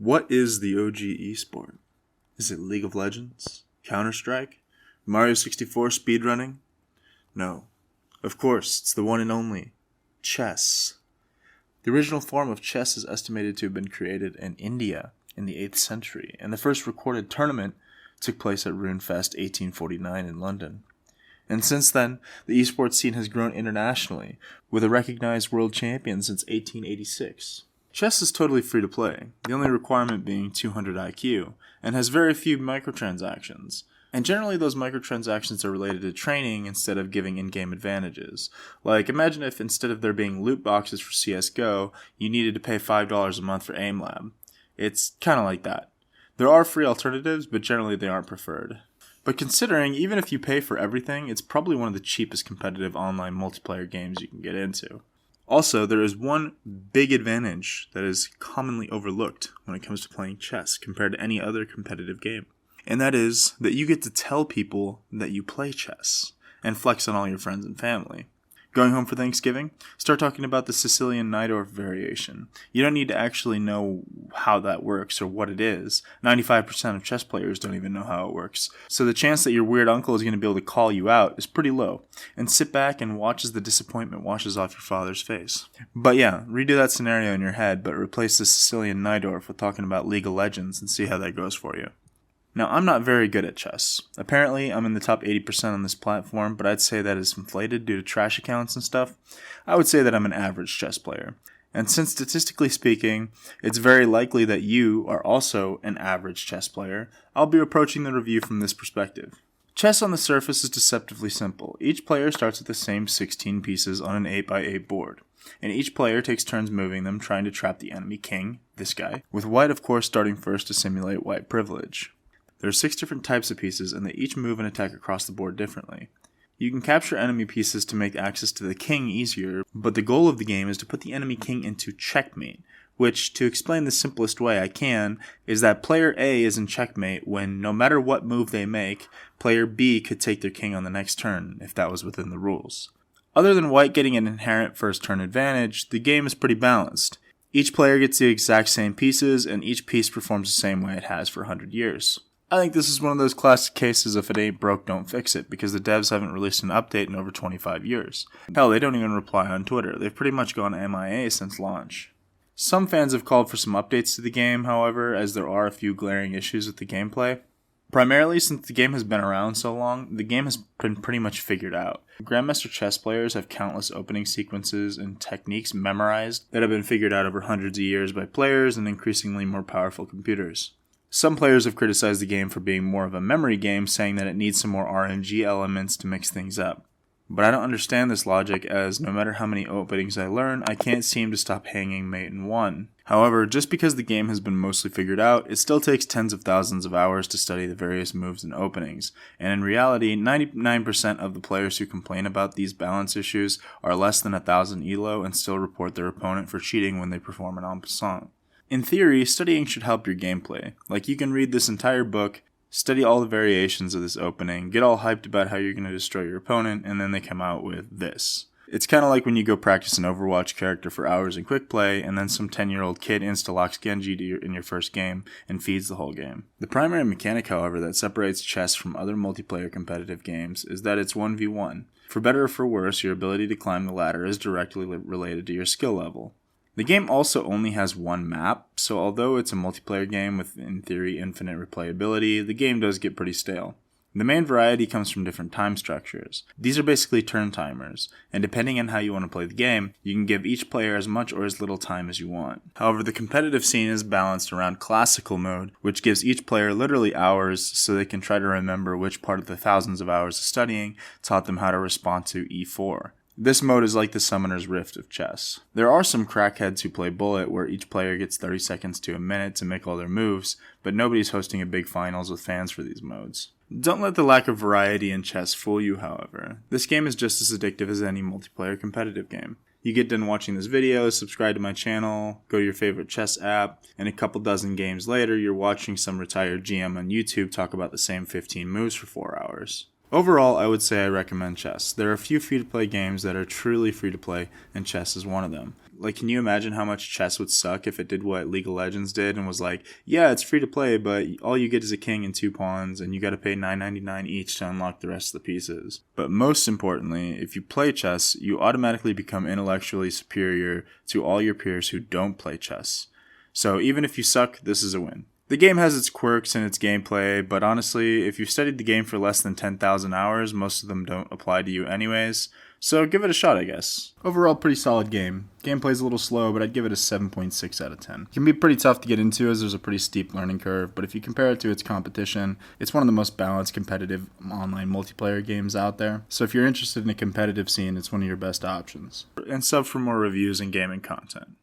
What is the OG esport? Is it League of Legends? Counter-Strike? Mario 64 speedrunning? No. Of course, it's the one and only chess. The original form of chess is estimated to have been created in India in the 8th century, and the first recorded tournament took place at RuneFest 1849 in London. And since then, the esports scene has grown internationally, with a recognized world champion since 1886. Chess is totally free to play, the only requirement being 200 IQ, and has very few microtransactions. And generally those microtransactions are related to training instead of giving in-game advantages. Like, imagine if instead of there being loot boxes for CSGO, you needed to pay $5 a month for AimLab. It's kinda like that. There are free alternatives, but generally they aren't preferred. But considering, even if you pay for everything, it's probably one of the cheapest competitive online multiplayer games you can get into. Also, there is one big advantage that is commonly overlooked when it comes to playing chess compared to any other competitive game. And that is that you get to tell people that you play chess and flex on all your friends and family. Going home for Thanksgiving? Start talking about the Sicilian Najdorf variation. You don't need to actually know how that works or what it is. 95% of chess players don't even know how it works. So the chance that your weird uncle is going to be able to call you out is pretty low. And sit back and watch as the disappointment washes off your father's face. But yeah, redo that scenario in your head, but replace the Sicilian Najdorf with talking about League of Legends and see how that goes for you. Now, I'm not very good at chess. Apparently, I'm in the top 80% on this platform, but I'd say that is inflated due to trash accounts and stuff. I would say that I'm an average chess player. And since statistically speaking, it's very likely that you are also an average chess player, I'll be approaching the review from this perspective. Chess on the surface is deceptively simple. Each player starts with the same 16 pieces on an 8x8 board. And each player takes turns moving them, trying to trap the enemy king, this guy, with white of course starting first to simulate white privilege. There are 6 different types of pieces, and they each move and attack across the board differently. You can capture enemy pieces to make access to the king easier, but the goal of the game is to put the enemy king into checkmate, which, to explain the simplest way I can, is that player A is in checkmate when, no matter what move they make, player B could take their king on the next turn, if that was within the rules. Other than white getting an inherent first turn advantage, the game is pretty balanced. Each player gets the exact same pieces, and each piece performs the same way it has for 100 years. I think this is one of those classic cases if it ain't broke, don't fix it, because the devs haven't released an update in over 25 years. Hell, they don't even reply on Twitter. They've pretty much gone MIA since launch. Some fans have called for some updates to the game, however, as there are a few glaring issues with the gameplay. Primarily, since the game has been around so long, the game has been pretty much figured out. Grandmaster chess players have countless opening sequences and techniques memorized that have been figured out over hundreds of years by players and increasingly more powerful computers. Some players have criticized the game for being more of a memory game, saying that it needs some more RNG elements to mix things up. But I don't understand this logic, as no matter how many openings I learn, I can't seem to stop hanging mate in one. However, just because the game has been mostly figured out, it still takes tens of thousands of hours to study the various moves and openings, and in reality, 99% of the players who complain about these balance issues are less than 1,000 elo and still report their opponent for cheating when they perform an en passant. In theory, studying should help your gameplay. Like, you can read this entire book, study all the variations of this opening, get all hyped about how you're going to destroy your opponent, and then they come out with this. It's kind of like when you go practice an Overwatch character for hours in quick play, and then some 10-year-old kid insta-locks Genji in your first game and feeds the whole game. The primary mechanic, however, that separates chess from other multiplayer competitive games is that it's 1v1. For better or for worse, your ability to climb the ladder is directly related to your skill level. The game also only has one map, so although it's a multiplayer game with, in theory, infinite replayability, the game does get pretty stale. The main variety comes from different time structures. These are basically turn timers, and depending on how you want to play the game, you can give each player as much or as little time as you want. However, the competitive scene is balanced around classical mode, which gives each player literally hours so they can try to remember which part of the thousands of hours of studying taught them how to respond to E4. This mode is like the Summoner's Rift of chess. There are some crackheads who play Bullet where each player gets 30 seconds to a minute to make all their moves, but nobody's hosting a big finals with fans for these modes. Don't let the lack of variety in chess fool you, however. This game is just as addictive as any multiplayer competitive game. You get done watching this video, subscribe to my channel, go to your favorite chess app, and a couple dozen games later you're watching some retired GM on YouTube talk about the same 15 moves for 4 hours. Overall, I would say I recommend chess. There are a few free-to-play games that are truly free-to-play, and chess is one of them. Like, can you imagine how much chess would suck if it did what League of Legends did and was like, yeah, it's free to play, but all you get is a king and 2 pawns, and you got to pay $9.99 each to unlock the rest of the pieces. But most importantly, if you play chess, you automatically become intellectually superior to all your peers who don't play chess. So even if you suck, this is a win. The game has its quirks and its gameplay, but honestly, if you've studied the game for less than 10,000 hours, most of them don't apply to you anyways, so give it a shot, I guess. Overall, pretty solid game. Gameplay's a little slow, but I'd give it a 7.6 out of 10. It can be pretty tough to get into as there's a pretty steep learning curve, but if you compare it to its competition, it's one of the most balanced competitive online multiplayer games out there. So if you're interested in a competitive scene, it's one of your best options. And sub for more reviews and gaming content.